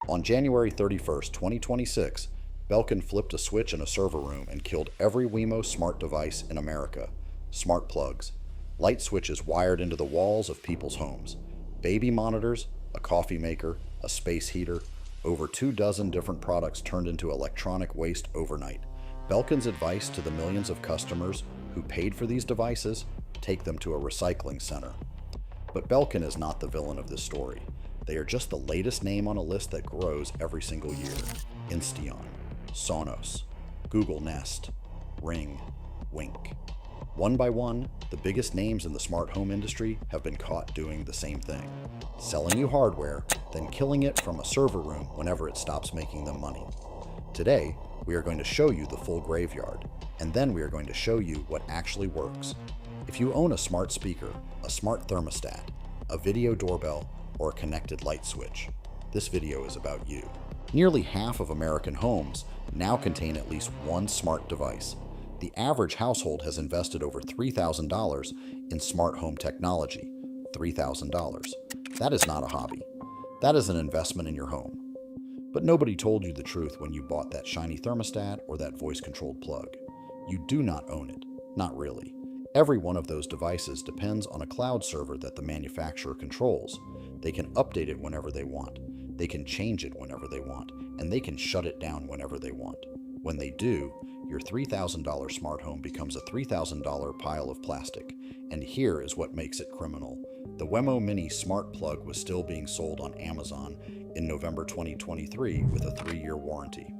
On January 31st, 2026, Belkin flipped a switch in a server room and killed every Wemo smart device in America. Smart plugs, light switches wired into the walls of people's homes, baby monitors, a coffee maker, a space heater, over 24 different products turned into electronic waste overnight. Belkin's advice to the millions of customers who paid for these devices: take them to a recycling center. But Belkin is not the villain of this story. They are just the latest name on a list that grows every single year. Insteon, Sonos, Google Nest, Ring, Wink. One by one, the biggest names in the smart home industry have been caught doing the same thing: selling you hardware, then killing it from a server room whenever it stops making them money. Today, we are going to show you the full graveyard, and then we are going to show you what actually works. If you own a smart speaker, a smart thermostat, a video doorbell, or a connected light switch, this video is about you. Nearly half of American homes now contain at least one smart device. The average household has invested over $3,000 in smart home technology. $3,000. That is not a hobby. That is an investment in your home. But nobody told you the truth when you bought that shiny thermostat or that voice-controlled plug. You do not own it. Not really. Every one of those devices depends on a cloud server that the manufacturer controls. They can update it whenever they want. They can change it whenever they want. And they can shut it down whenever they want. When they do, your $3,000 smart home becomes a $3,000 pile of plastic. And here is what makes it criminal. The Wemo Mini Smart Plug was still being sold on Amazon in November 2023 with a 3-year warranty.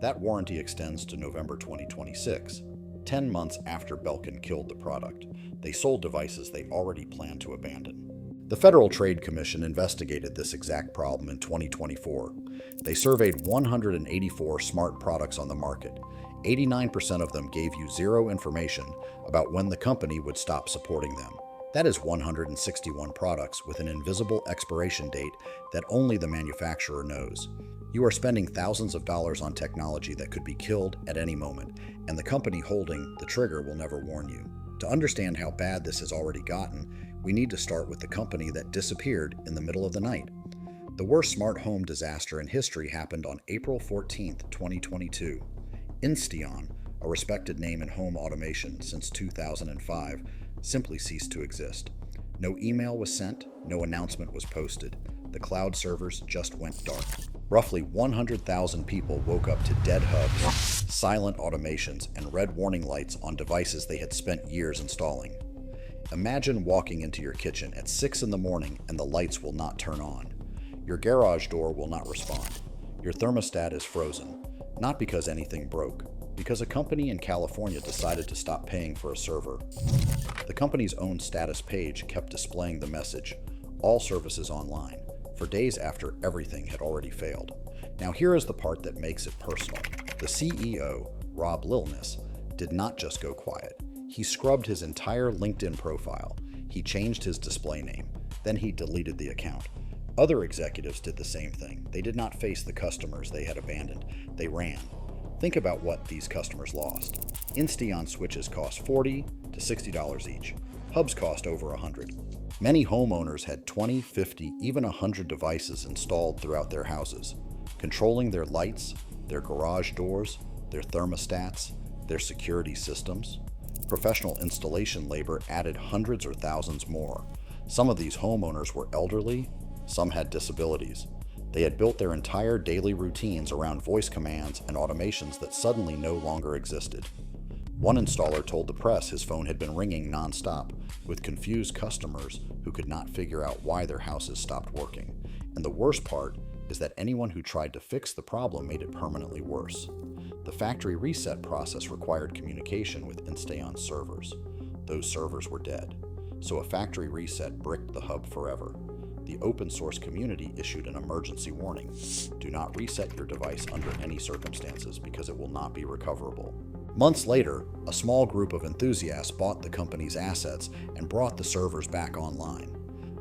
That warranty extends to November 2026. 10 months after Belkin killed the product, they sold devices they already planned to abandon. The Federal Trade Commission investigated this exact problem in 2024. They surveyed 184 smart products on the market. 89% of them gave you zero information about when the company would stop supporting them. That is 161 products with an invisible expiration date that only the manufacturer knows. You are spending thousands of dollars on technology that could be killed at any moment, and the company holding the trigger will never warn you. To understand how bad this has already gotten, we need to start with the company that disappeared in the middle of the night. The worst smart home disaster in history happened on April 14, 2022. Insteon, a respected name in home automation since 2005, simply ceased to exist. No email was sent, no announcement was posted. The cloud servers just went dark. Roughly 100,000 people woke up to dead hubs, silent automations, and red warning lights on devices they had spent years installing. Imagine walking into your kitchen at 6 in the morning and the lights will not turn on. Your garage door will not respond. Your thermostat is frozen, not because anything broke, because a company in California decided to stop paying for a server. The company's own status page kept displaying the message, "All services online," for days after everything had already failed. Now here is the part that makes it personal. The CEO, Rob Lilness, did not just go quiet. He scrubbed his entire LinkedIn profile. He changed his display name. Then he deleted the account. Other executives did the same thing. They did not face the customers they had abandoned. They ran. Think about what these customers lost. Insteon switches cost $40 to $60 each. Hubs cost over $100. Many homeowners had 20, 50, even 100 devices installed throughout their houses, controlling their lights, their garage doors, their thermostats, their security systems. Professional installation labor added hundreds or thousands more. Some of these homeowners were elderly, some had disabilities. They had built their entire daily routines around voice commands and automations that suddenly no longer existed. One installer told the press his phone had been ringing nonstop, with confused customers who could not figure out why their houses stopped working. And the worst part is that anyone who tried to fix the problem made it permanently worse. The factory reset process required communication with Insteon servers. Those servers were dead, so a factory reset bricked the hub forever. The open source community issued an emergency warning. Do not reset your device under any circumstances because it will not be recoverable. Months later, a small group of enthusiasts bought the company's assets and brought the servers back online.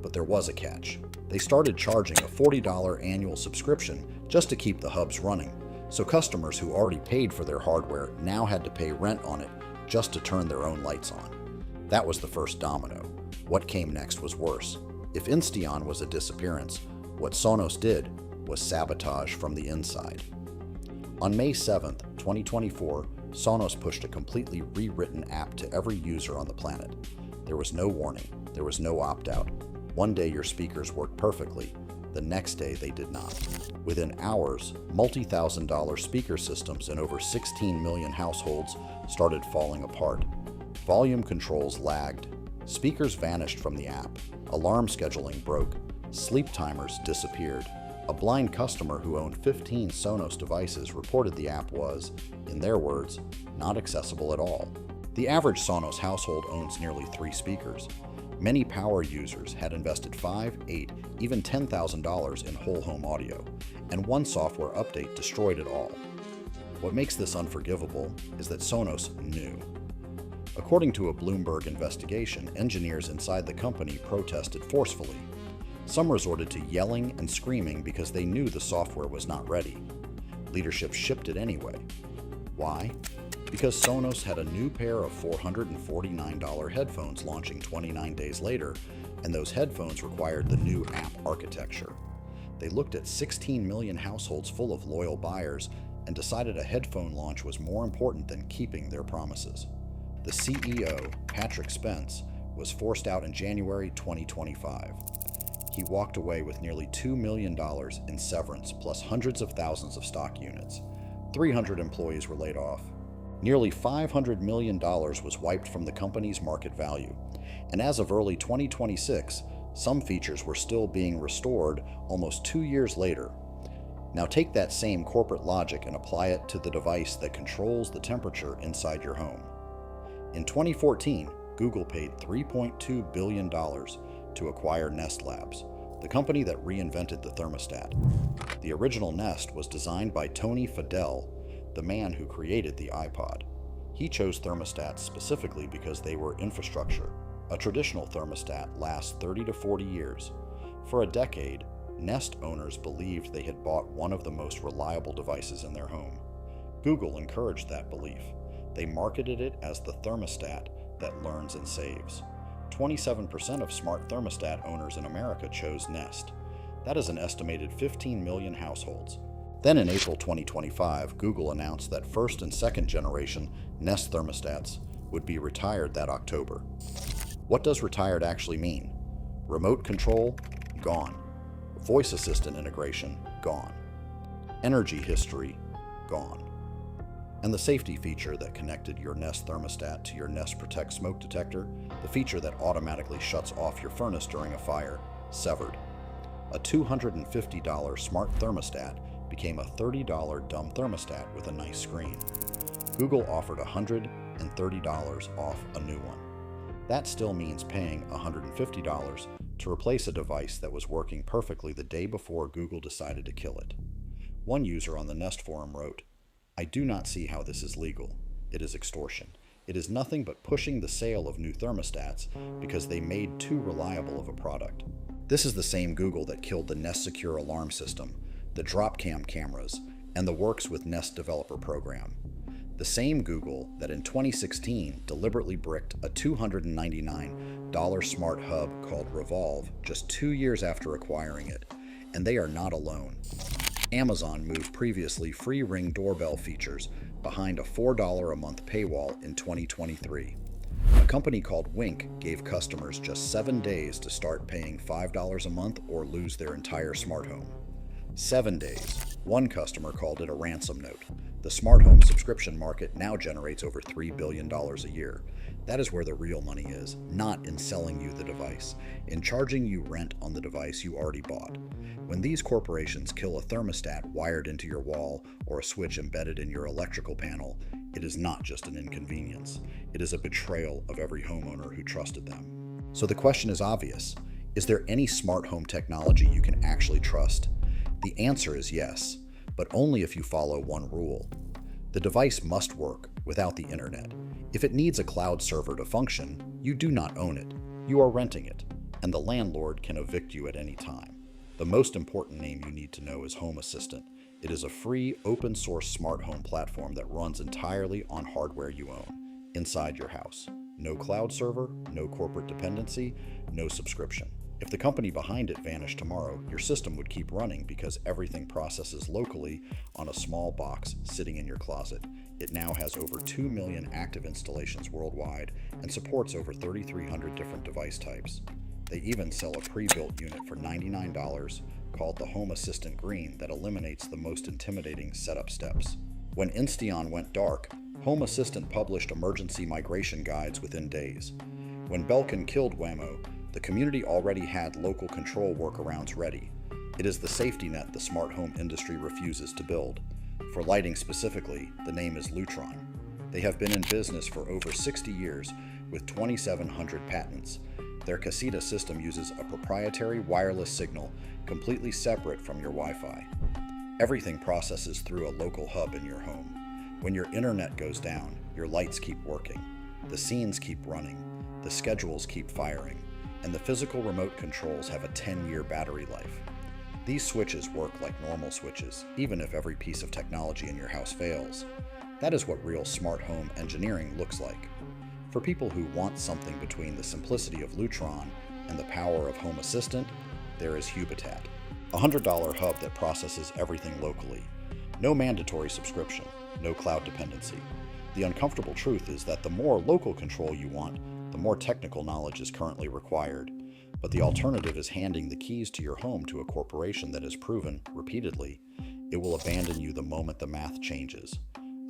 But there was a catch. They started charging a $40 annual subscription just to keep the hubs running, so customers who already paid for their hardware now had to pay rent on it just to turn their own lights on. That was the first domino. What came next was worse. If Insteon was a disappearance, what Sonos did was Sabotage from the inside. On May 7, 2024, Sonos pushed a completely rewritten app to every user on the planet. There was no warning. There was no opt-out. One day your speakers worked perfectly. The next day they did not. Within hours, multi-$1,000 speaker systems in over 16 million households started falling apart. Volume controls lagged. Speakers vanished from the app. Alarm scheduling broke. Sleep timers disappeared. A blind customer who owned 15 Sonos devices reported the app was, in their words, not accessible at all. The average Sonos household owns nearly 3 speakers. Many power users had invested $5,000, $8,000, even $10,000 in whole home audio, and one software update destroyed it all. What makes this unforgivable is that Sonos knew. According to a Bloomberg investigation, engineers inside the company protested forcefully. Some resorted to yelling and screaming because they knew the software was not ready. Leadership shipped it anyway. Why? Because Sonos had a new pair of $449 headphones launching 29 days later, and those headphones required the new app architecture. They looked at 16 million households full of loyal buyers and decided a headphone launch was more important than keeping their promises. The CEO, Patrick Spence, was forced out in January 2025. He walked away with nearly $2 million in severance plus hundreds of thousands of stock units. 300 employees were laid off. Nearly $500 million was wiped from the company's market value. And as of early 2026, some features were still being restored almost 2 years later. Now take that same corporate logic and apply it to the device that controls the temperature inside your home. In 2014, Google paid $3.2 billion to acquire Nest Labs, the company that reinvented the thermostat. The original Nest was designed by Tony Fadell, the man who created the iPod. He chose thermostats specifically because they were infrastructure. A traditional thermostat lasts 30 to 40 years. For a decade, Nest owners believed they had bought one of the most reliable devices in their home. Google encouraged that belief. They marketed it as the thermostat that learns and saves. 27% of smart thermostat owners in America chose Nest. That is an estimated 15 million households. Then in April 2025, Google announced that first and second generation Nest thermostats would be retired that October. What does retired actually mean? Remote control? Gone. Voice assistant integration? Gone. Energy history? Gone. And the safety feature that connected your Nest thermostat to your Nest Protect smoke detector, the feature that automatically shuts off your furnace during a fire, severed. A $250 smart thermostat became a $30 dumb thermostat with a nice screen. Google offered $130 off a new one. That still means paying $150 to replace a device that was working perfectly the day before Google decided to kill it. One user on the Nest forum wrote, "I do not see how this is legal. It is extortion. It is nothing but pushing the sale of new thermostats because they made too reliable of a product." This is the same Google that killed the Nest Secure alarm system, the Dropcam cameras, and the Works with Nest developer program. The same Google that in 2016 deliberately bricked a $299 smart hub called Revolve just 2 years after acquiring it. And they are not alone. Amazon moved previously free Ring doorbell features behind a $4 a month paywall in 2023. A company called Wink gave customers just 7 days to start paying $5 a month or lose their entire smart home. 7 days. One customer called it a ransom note. The smart home subscription market now generates over $3 billion a year. That is where the real money is, not in selling you the device, in charging you rent on the device you already bought. When these corporations kill a thermostat wired into your wall or a switch embedded in your electrical panel, it is not just an inconvenience. It is a betrayal of every homeowner who trusted them. So the question is obvious. Is there any smart home technology you can actually trust? The answer is yes, but only if you follow one rule. The device must work without the internet. If it needs a cloud server to function, you do not own it. You are renting it, and the landlord can evict you at any time. The most important name you need to know is Home Assistant. It is a free, open-source smart home platform that runs entirely on hardware you own, inside your house. No cloud server, no corporate dependency, no subscription. If the company behind it vanished tomorrow, your system would keep running because everything processes locally on a small box sitting in your closet. It now has over 2 million active installations worldwide and supports over 3,300 different device types. They even sell a pre-built unit for $99 called the Home Assistant Green that eliminates the most intimidating setup steps. When Insteon went dark, Home Assistant published emergency migration guides within days. When Belkin killed Waymo, the community already had local control workarounds ready. It is the safety net the smart home industry refuses to build. For lighting specifically, the name is Lutron. They have been in business for over 60 years with 2,700 patents. Their Casita system uses a proprietary wireless signal completely separate from your Wi-Fi. Everything processes through a local hub in your home. When your internet goes down, your lights keep working, the scenes keep running, the schedules keep firing, and the physical remote controls have a 10-year battery life. These switches work like normal switches, even if every piece of technology in your house fails. That is what real smart home engineering looks like. For people who want something between the simplicity of Lutron and the power of Home Assistant, there is Hubitat, a $100 hub that processes everything locally. No mandatory subscription, no cloud dependency. The uncomfortable truth is that the more local control you want, the more technical knowledge is currently required. But the alternative is handing the keys to your home to a corporation that has proven, repeatedly, it will abandon you the moment the math changes.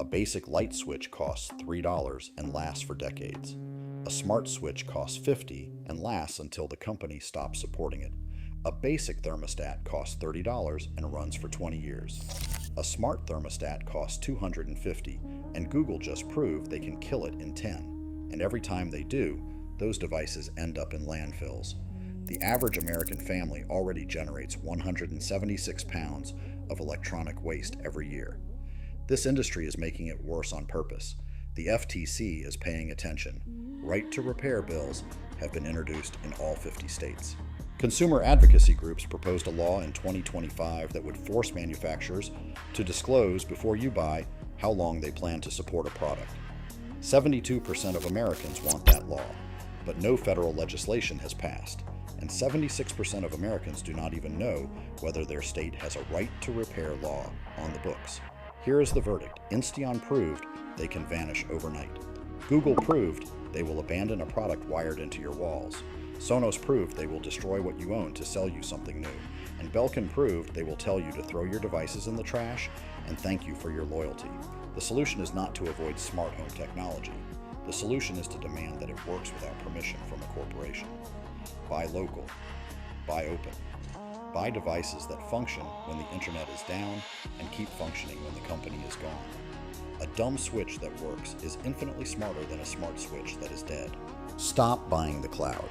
A basic light switch costs $3 and lasts for decades. A smart switch costs $50 and lasts until the company stops supporting it. A basic thermostat costs $30 and runs for 20 years. A smart thermostat costs $250, and Google just proved they can kill it in 10. And every time they do, those devices end up in landfills. The average American family already generates 176 pounds of electronic waste every year. This industry is making it worse on purpose. The FTC is paying attention. Right to repair bills have been introduced in all 50 states. Consumer advocacy groups proposed a law in 2025 that would force manufacturers to disclose before you buy how long they plan to support a product. 72% of Americans want that law, but no federal legislation has passed, and 76% of Americans do not even know whether their state has a right to repair law on the books. Here is the verdict. Insteon proved they can vanish overnight. Google proved they will abandon a product wired into your walls. Sonos proved they will destroy what you own to sell you something new. And Belkin proved they will tell you to throw your devices in the trash and thank you for your loyalty. The solution is not to avoid smart home technology. The solution is to demand that it works without permission from a corporation. Buy local. Buy open. Buy devices that function when the internet is down and keep functioning when the company is gone. A dumb switch that works is infinitely smarter than a smart switch that is dead. Stop buying the cloud.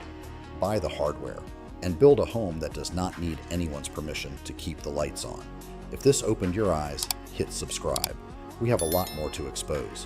Buy the hardware and build a home that does not need anyone's permission to keep the lights on. If this opened your eyes, hit subscribe. We have a lot more to expose.